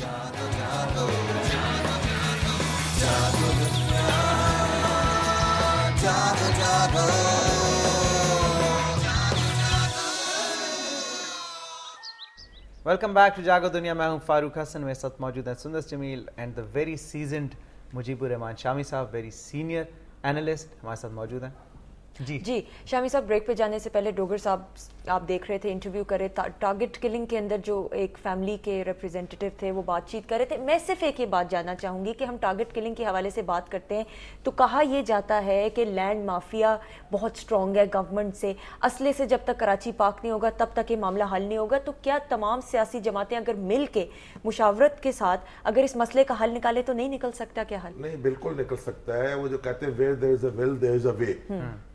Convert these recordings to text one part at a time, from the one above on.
Welcome back to जागो दुनिया. मैं हूं फारूक हसन, मेरे साथ मौजूद हैं Sundar Jamil and the very seasoned Mujeebur Rahman Shami साहब, वेरी सीनियर एनालिस्ट हमारे साथ मौजूद हैं. जी शामी साहब, ब्रेक पे जाने से पहले डोगर साहब आप देख रहे थे, इंटरव्यू कर रहे, टारगेट किलिंग के अंदर जो एक फैमिली के रिप्रेजेंटेटिव थे वो बातचीत कर रहे थे. मैं सिर्फ एक ही बात जानना चाहूँगी कि हम टारगेट किलिंग के हवाले से बात करते हैं तो कहा यह जाता है कि लैंड माफिया बहुत स्ट्रॉन्ग है गवर्नमेंट से, असले से जब तक कराची पाक नहीं होगा तब तक ये मामला हल नहीं होगा. तो क्या तमाम सियासी जमातें अगर मिल के मुशावरत के साथ अगर इस मसले का हल निकाले तो नहीं निकल सकता क्या हल? नहीं, बिल्कुल निकल सकता है. वो जो कहते हैं where there is a will there is a way,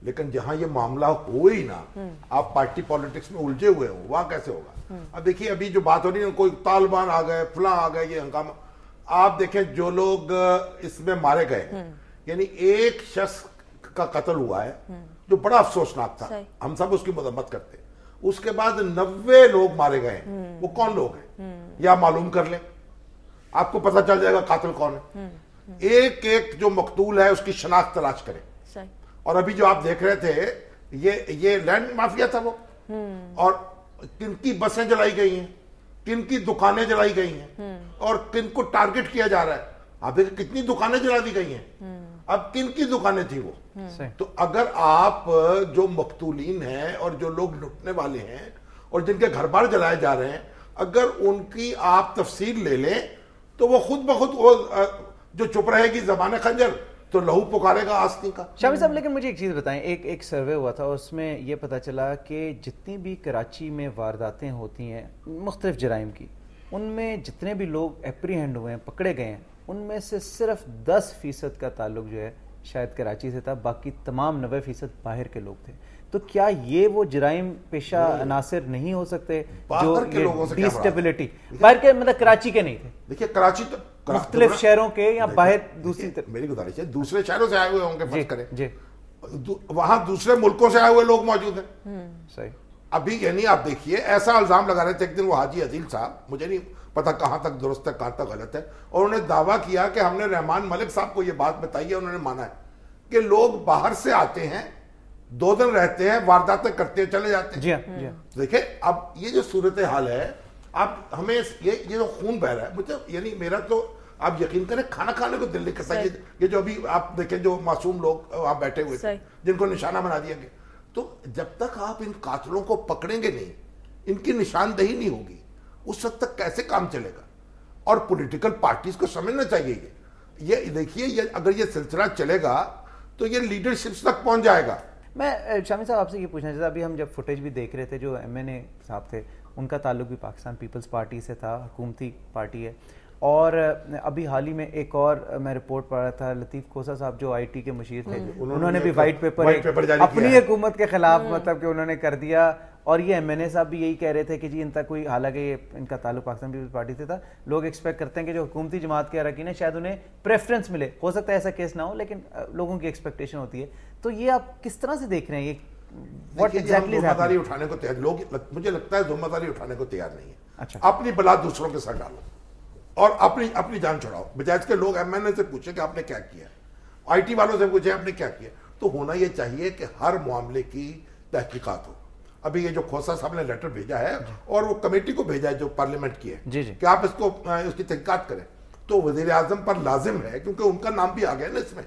लेकिन जहां ये मामला हो ही ना, आप पार्टी पॉलिटिक्स में उलझे हुए हो, वहां कैसे होगा? अब देखिए, अभी जो बात हो रही है, कोई तालिबान आ गए, फलां आ गए, ये हंगामा. आप देखें जो लोग इसमें मारे गए, यानी एक शख्स का कत्ल हुआ है जो बड़ा अफसोसनाक था, हम सब उसकी मदम्मत करते. उसके बाद 90 लोग मारे गए. वो कौन लोग हैं? या मालूम कर लें, आपको पता चल जाएगा कातिल कौन है. एक एक जो मकतूल है उसकी शनाख्त तलाश करें. और अभी जो आप देख रहे थे, ये लैंड माफिया था वो. और किनकी बसें जलाई गई हैं, किनकी दुकानें जलाई गई हैं, और किनको टारगेट किया जा रहा है. आप देखिए कितनी दुकानें जला दी गई हैं. अब किनकी दुकानें थी वो? तो अगर आप जो मकतूलीन हैं और जो लोग लुटने वाले हैं और जिनके घर बार जलाए जा रहे हैं, अगर उनकी आप तफसील ले लें तो वो खुद ब खुद जो चुप रहेगी ज़बान खंजर, तो लहू पुकारेगा आस्ती का. शामी साहब, लेकिन मुझे एक चीज़ बताएं, एक सर्वे हुआ था, उसमें यह पता चला कि जितनी भी कराची में वारदातें होती हैं मुख्तलिफ जराइम की, उनमें जितने भी लोग एप्रीहेंड हुए हैं, पकड़े गए हैं, उनमें से सिर्फ 10% का ताल्लुक जो है शायद कराची से था, बाकी तमाम 90% बाहर के लोग थे. तो क्या ये वो जराइम पेशा अनासर नहीं हो सकते जो डिस्टेबिलिटी बाहर के, मतलब कराची के नहीं थे? देखिए, कराची तो मुख्तलिफ शहरों के या बाहर दूसरी तरफ, मेरी गुजारिश है, दूसरे शहरों से आए हुए होंगे, फर्ज करें वहां दूसरे मुल्कों से आए हुए लोग मौजूद हैं. सही. अभी यानी आप देखिए, ऐसा इल्जाम लगा रहे थे एक दिन वो हाजी अदील साहब, मुझे नहीं पता कहां तक दुरुस्त है कहां तक गलत है, और उन्होंने दावा किया कि हमने रहमान मलिक साहब को यह बात बताई है, उन्होंने माना है कि लोग बाहर से आते हैं, 2 दिन रहते हैं, वारदातें करते हैं, चले जाते हैं. जी हाँ. देखिए, अब ये जो सूरत हाल है, आप हमें ये जो खून बह रहा है, मुझे यानी मेरा तो आप यकीन करें खाना खाने को दिल नहीं करता. ये जो अभी आप देखें जो मासूम लोग वहां बैठे हुए थे जिनको निशाना बना दिया गया, तो जब तक आप इन कातिलों को पकड़ेंगे नहीं, इनकी निशानदही नहीं होगी, उस वक्त तक कैसे काम चलेगा? और पॉलिटिकल पार्टीज को समझना चाहिए ये देखिए, ये अगर ये सिलसिला चलेगा तो ये लीडरशिप तक पहुंच जाएगा. मैं शामी साहब आपसे ये पूछना चाहता, अभी हम जब फुटेज भी देख रहे थे, जो MNA साहब थे उनका ताल्लुक भी पाकिस्तान पीपल्स पार्टी से था, हुकूमती पार्टी है. और अभी हाल ही में एक और मैं रिपोर्ट पढ़ रहा था, लतीफ़ खोसा साहब जो IT के मुशीर थे, उन्होंने भी वाइट पेपर अपनी हुकूमत के खिलाफ मतलब कि उन्होंने कर दिया. और ये MNA साहब भी यही कह रहे थे कि जी इनका कोई, हालांकि ये इनका ताल्लुक पाकिस्तान पीपल्स पार्टी से था, लोग एक्सपेक्ट करते हैं कि जो हुकूमती जमात के अरकान है शायद उन्हें प्रेफरेंस मिले. हो सकता है ऐसा केस ना हो, लेकिन लोगों की एक्सपेक्टेशन होती है. तो ये आप किस तरह से देख रहे हैं? ये व्हाट एग्जैक्टली जिम्मेदारी उठाने को तैयार लोग, मुझे लगता है जिम्मेदारी उठाने को तैयार नहीं है. अच्छा, अपनी बला दूसरों के सर डालो और अपनी जान छुड़ाओ, बजाय के लोग MNA से पूछे कि आपने क्या किया, IT वालों से पूछे आपने क्या किया. तो होना यह चाहिए कि हर मामले की तहकीकात हो. अभी ये जो खोसा साहब ने लेटर भेजा है और वो कमेटी को भेजा है जो पार्लियामेंट की है कि आप इसको इसकी तहकीकात करें, तो वजीर आजम पर लाजिम है, क्योंकि उनका नाम भी आ गया ना इसमें,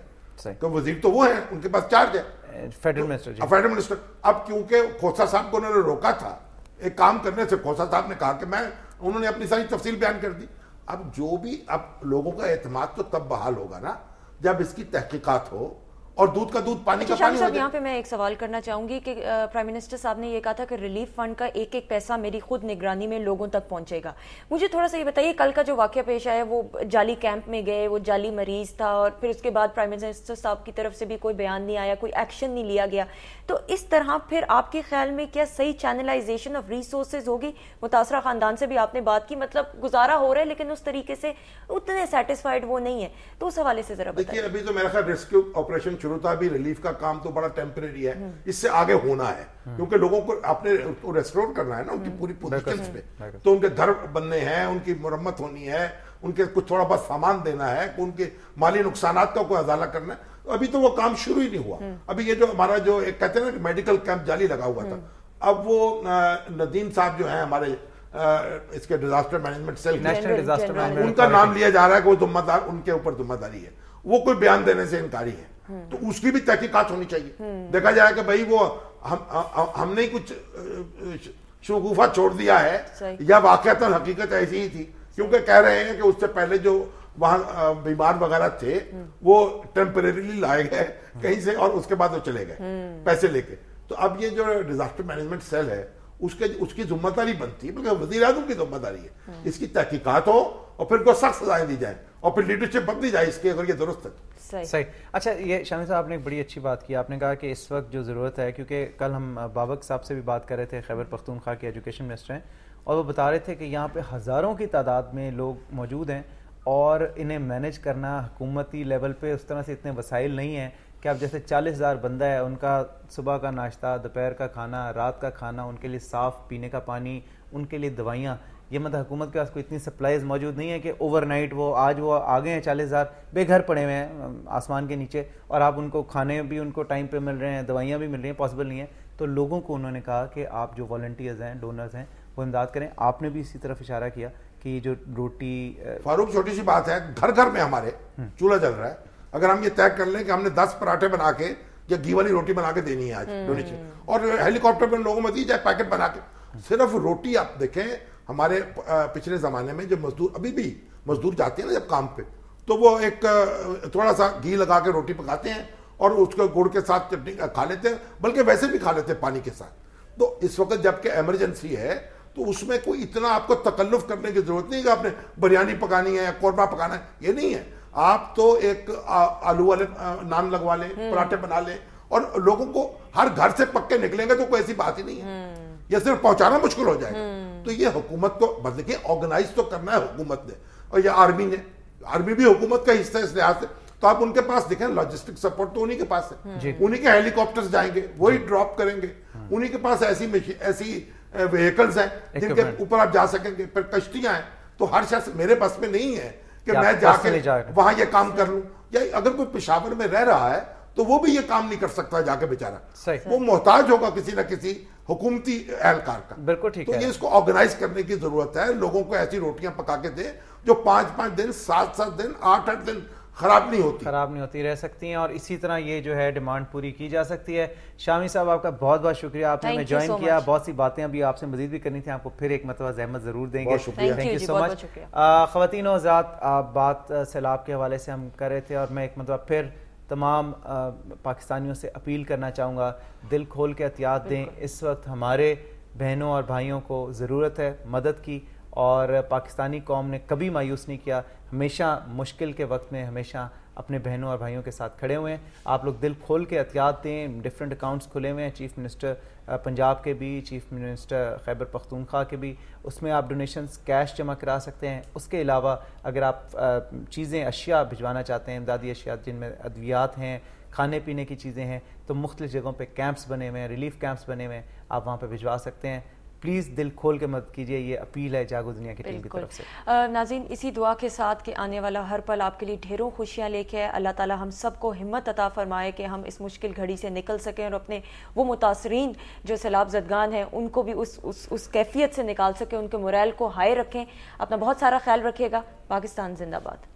तो वजीर तो वो है, उनके पास चार्ज है, फेडरल मिनिस्टर. अब क्योंकि खोसा साहब को उन्होंने रोका था एक काम करने से, खोसा साहब ने कहा कि उन्होंने अपनी सारी तफसील बयान कर दी. अब जो भी, अब लोगों का एतमाद तो तब बहाल होगा ना जब इसकी तहकीकात हो और दूध का दूध पानी का पानी हो जाए. यहाँ पे मैं एक सवाल करना चाहूंगी कि प्राइम मिनिस्टर साहब ने ये कहा था कि रिलीफ फंड का एक एक पैसा मेरी खुद निगरानी में लोगों तक पहुंचेगा. मुझे थोड़ा सा ये बताइए, कल का जो वाकया पेश आया, वो जाली कैंप में गए, वो जाली मरीज था, और फिर उसके बाद प्राइम मिनिस्टर साहब की तरफ से भी कोई बयान नहीं आया, कोई एक्शन नहीं लिया गया. तो इस तरह फिर आपके ख्याल में क्या सही चैनलाइजेशन ऑफ रिसोर्सेज होगी? मुतासरा खानदान से भी आपने बात की, मतलब गुजारा हो रहा है लेकिन उस तरीके से उतने सेटिस्फाइड वो नहीं है, तो उस हवाले से जरा देखिए. अभी तो मेरा ख्याल रेस्क्यू ऑपरेशन शुरू था, अभी रिलीफ का काम तो बड़ा टेम्परेरी है, इससे आगे होना है, क्योंकि लोगों को अपने रेस्टोर करना है ना उनकी पूरी पोजीशंस पे. तो उनके घर बनने हैं, उनकी मरम्मत होनी है, ان کے کچھ تھوڑا بہت سامان دینا ہے, ان کے مالی نقصانات کا کوئی ازالہ کرنا ہے, ابھی تو وہ کام شروع ہی نہیں ہوا. ابھی یہ جو ہمارا جو ایک کہتے ہیں نا کہ میڈیکل کیمپ جعلی لگا ہوا تھا, اب وہ ندیم صاحب جو ہیں ہمارے اس کے ڈیزاسٹر مینجمنٹ سیل, ان کا نام لیا جا رہا ہے کہ وہ ذمہ دار, ان کے اوپر ذمہ داری ہے, وہ کوئی بیان دینے سے انکاری ہے. تو اس کی بھی تحقیقات ہونی چاہیے, دیکھا جائے کہ بھائی وہ ہم نے کچھ شگوفہ چھوڑ دیا ہے یا واقعتاً حقیقت ایسی ہی تھی, کیونکہ کہہ رہے ہیں کہ اس سے پہلے جو وہاں بیمار وغیرہ تھے وہ ٹیمپریریلی لائے گئے کہیں سے اور اس کے بعد وہ چلے گئے پیسے لے کے. تو اب یہ جو ڈیزاسٹر مینجمنٹ سیل ہے اس کی ذمہ داری بنتی ہے, بلکہ وزیر اعظم کی ذمہ داری ہے, اس کی تحقیقات ہو اور پھر کو سخت سزائیں دی جائیں اور پھر لیڈرشپ بدلی جائے اس کی, اگر یہ درست ہے. صحیح. اچھا, یہ شامی صاحب آپ نے ایک بڑی اچھی بات کی, آپ نے کہا کہ اس وقت جو ضرورت ہے, کیونکہ کل ہم بابک صاحب سے بھی بات کر رہے تھے, خیبر پختونخوا کے ایجوکیشن منسٹر ہیں, اور وہ بتا رہے تھے کہ یہاں پہ ہزاروں کی تعداد میں لوگ موجود ہیں اور انہیں مینیج کرنا حکومتی لیول پہ اس طرح سے اتنے وسائل نہیں ہیں کہ اب جیسے 40,000 بندہ ہے, ان کا صبح کا ناشتہ, دوپہر کا کھانا, رات کا کھانا, ان کے لیے صاف پینے کا پانی, ان کے لیے دوائیاں, یہ مطلب حکومت کے پاس کوئی اتنی سپلائیز موجود نہیں ہے کہ اوور نائٹ وہ آج وہ آگے ہیں 40,000 بے گھر پڑے ہوئے ہیں آسمان کے نیچے, اور آپ ان کو کھانے بھی ان کو ٹائم پہ مل رہے ہیں, دوائیاں بھی مل رہی ہیں, پاسبل نہیں ہے. تو لوگوں کو انہوں نے کہا کہ آپ جو والنٹیئرز ہیں, ڈونرز ہیں, وہ امداد کریں. آپ نے بھی اسی طرف اشارہ کیا کہ جو روٹی, فاروق چھوٹی سی بات ہے, گھر گھر میں ہمارے چولہا جل رہا ہے, اگر ہم یہ طے کر لیں کہ ہم نے 10 پراٹھے بنا کے یا گھی والی روٹی بنا کے دینی ہے آج ڈونیشن, اور ہیلی کاپٹر میں لوگوں میں دی جائے پیکٹ بنا کے, صرف روٹی. آپ دیکھیں ہمارے پچھلے زمانے میں جو مزدور, ابھی بھی مزدور جاتے ہیں نا جب کام پہ, تو وہ ایک تھوڑا سا گھی لگا کے روٹی پکاتے ہیں اور اس کو گڑ کے ساتھ چٹنی کھا لیتے ہیں, بلکہ ویسے بھی کھا لیتے ہیں پانی کے ساتھ. تو اس وقت جب کہ ایمرجنسی ہے تو اس میں کوئی اتنا آپ کو تکلف کرنے کی ضرورت نہیں کہ آپ نے بریانی پکانی ہے یا قورمہ پکانا ہے, یہ نہیں ہے. آپ تو ایک آلو والے نان لگوا لیں, پراٹھے بنا لیں, اور لوگوں کو ہر گھر سے پکے نکلیں گے تو کوئی ایسی بات ہی نہیں ہے, یہ صرف پہنچانا مشکل ہو جائے گا. تو یہ حکومت کو دیکھیے آرگنائز تو کرنا ہے حکومت نے, اور یہ آرمی نے, آرمی بھی حکومت کا حصہ ہے اس لحاظ سے. تو آپ ان کے پاس دیکھیں لاجسٹک سپورٹ تو انہی کے پاس ہے, انہی کے ہیلی کاپٹرز جائیں گے, وہی ڈراپ کریں گے, انہی کے پاس ایسی وہیکلز ہیں جن کے اوپر آپ جا سکیں گے. پھر کشتیاں ہیں, تو ہر شخص میرے بس میں نہیں ہے کہ میں جا کے وہاں یہ کام کر لوں, یا اگر کوئی پشاور میں رہ رہا ہے تو وہ بھی یہ کام نہیں کر سکتا جا کے بیچارہ, وہ محتاج ہوگا کسی نہ کسی حکومتی اہلکار کا. بالکل ٹھیک ہے. تو یہ اس کو آرگنائز کرنے کی ضرورت ہے, لوگوں کو ایسی روٹیاں پکا کے دیں جو 5-5 دن, 7-7 دن, 8-8 دن خراب نہیں ہوتی رہ سکتی ہیں, اور اسی طرح یہ جو ہے ڈیمانڈ پوری کی جا سکتی ہے. شامی صاحب آپ کا بہت بہت شکریہ, آپ نے ہمیں جوائن کیا. بہت سی باتیں ابھی آپ سے مزید بھی کرنی تھیں, آپ کو پھر ایک مرتبہ زحمت ضرور دیں گے. تھینک یو سو مچ. خواتین و حضرات, بات سیلاب کے حوالے سے ہم کر رہے تھے, اور میں ایک مرتبہ پھر تمام پاکستانیوں سے اپیل کرنا چاہوں گا, دل کھول کے احتیاط دیں. اس وقت ہمارے بہنوں اور بھائیوں کو ضرورت ہے مدد کی, اور پاکستانی قوم نے کبھی مایوس نہیں کیا, ہمیشہ مشکل کے وقت میں ہمیشہ اپنے بہنوں اور بھائیوں کے ساتھ کھڑے ہوئے ہیں. آپ لوگ دل کھول کے احتیاط دیں. ڈفرینٹ اکاؤنٹس کھلے ہوئے ہیں, چیف منسٹر پنجاب کے بھی, چیف منسٹر خیبر پختونخوا کے بھی, اس میں آپ ڈونیشنز کیش جمع کرا سکتے ہیں. اس کے علاوہ اگر آپ چیزیں, اشیاء بھجوانا چاہتے ہیں, امدادی اشیاء جن میں ادویات ہیں, کھانے پینے کی چیزیں ہیں, تو مختلف جگہوں پہ کیمپس بنے ہوئے ہیں, ریلیف کیمپس بنے ہوئے ہیں, آپ وہاں پہ بھجوا سکتے ہیں. پلیز دل کھول کے مدد کیجیے, یہ اپیل ہے جاگو دنیا کی ٹیم کی طرف سے. ناظرین, اسی دعا کے ساتھ کہ آنے والا ہر پل آپ کے لیے ڈھیروں خوشیاں لے کے, اللہ تعالی ہم سب کو ہمت عطا فرمائے کہ ہم اس مشکل گھڑی سے نکل سکیں, اور اپنے وہ متاثرین جو سیلاب زدگان ہیں ان کو بھی اس کیفیت سے نکال سکیں, ان کے مورائل کو ہائی رکھیں. اپنا بہت سارا خیال رکھیے گا. پاکستان زندہ باد.